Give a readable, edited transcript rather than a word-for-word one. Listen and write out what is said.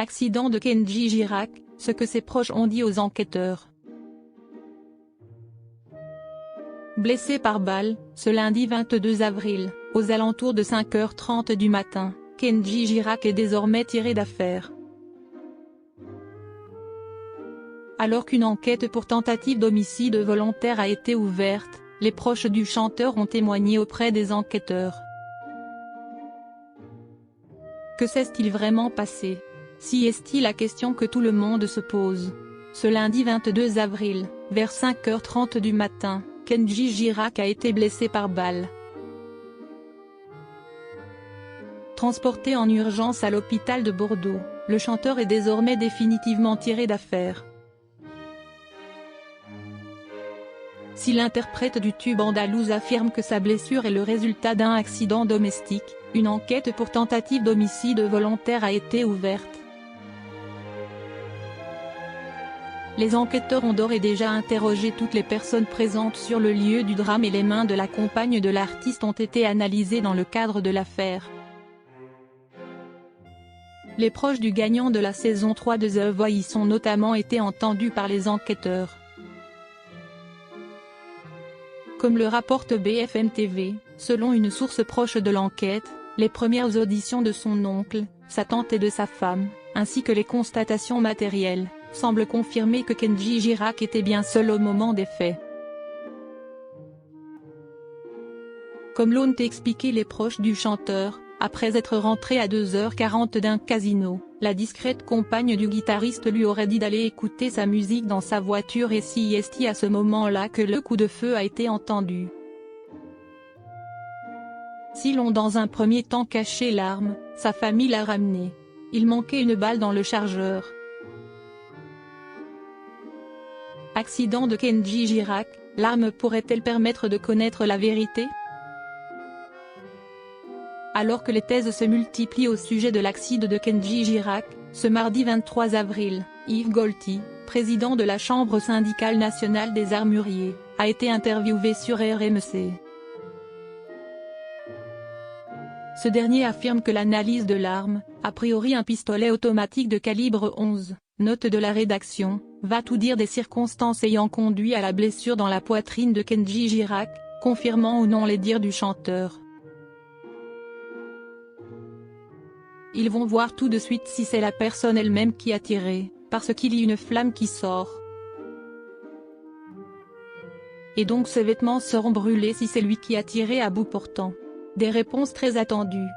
Accident de Kenji Girac, ce que ses proches ont dit aux enquêteurs. Blessé par balle, ce lundi 22 avril, aux alentours de 5h30 du matin, Kenji Girac est désormais tiré d'affaire. Alors qu'une enquête pour tentative d'homicide volontaire a été ouverte, les proches du chanteur ont témoigné auprès des enquêteurs. Que s'est-il vraiment passé? Si est-il la question que tout le monde se pose. Ce lundi 22 avril, vers 5h30 du matin, Kenji Girac a été blessé par balle. Transporté en urgence à l'hôpital de Bordeaux, le chanteur est désormais définitivement tiré d'affaire. Si l'interprète du tube andalouse affirme que sa blessure est le résultat d'un accident domestique, une enquête pour tentative d'homicide volontaire a été ouverte. Les enquêteurs ont d'ores et déjà interrogé toutes les personnes présentes sur le lieu du drame et les mains de la compagne de l'artiste ont été analysées dans le cadre de l'affaire. Les proches du gagnant de la saison 3 de The Voice ont notamment été entendus par les enquêteurs. Comme le rapporte BFM TV, selon une source proche de l'enquête, les premières auditions de son oncle, sa tante et de sa femme, ainsi que les constatations matérielles, semblent confirmer que Kenji Girac était bien seul au moment des faits. Comme l'ont expliqué les proches du chanteur, après être rentré à 2h40 d'un casino, la discrète compagne du guitariste lui aurait dit d'aller écouter sa musique dans sa voiture et c'est à ce moment-là que le coup de feu a été entendu. Si l'on dans un premier temps caché l'arme, sa famille l'a ramenée. Il manquait une balle dans le chargeur. Accident de Kenji Girac, l'arme pourrait-elle permettre de connaître la vérité? Alors que les thèses se multiplient au sujet de l'accident de Kenji Girac, ce mardi 23 avril, Yves Golty, président de la Chambre syndicale nationale des armuriers, a été interviewé sur RMC. Ce dernier affirme que l'analyse de l'arme, a priori un pistolet automatique de calibre 11, note de la rédaction, va tout dire des circonstances ayant conduit à la blessure dans la poitrine de Kenji Girac, confirmant ou non les dires du chanteur. Ils vont voir tout de suite si c'est la personne elle-même qui a tiré, parce qu'il y a une flamme qui sort. Et donc ses vêtements seront brûlés si c'est lui qui a tiré à bout portant. Des réponses très attendues.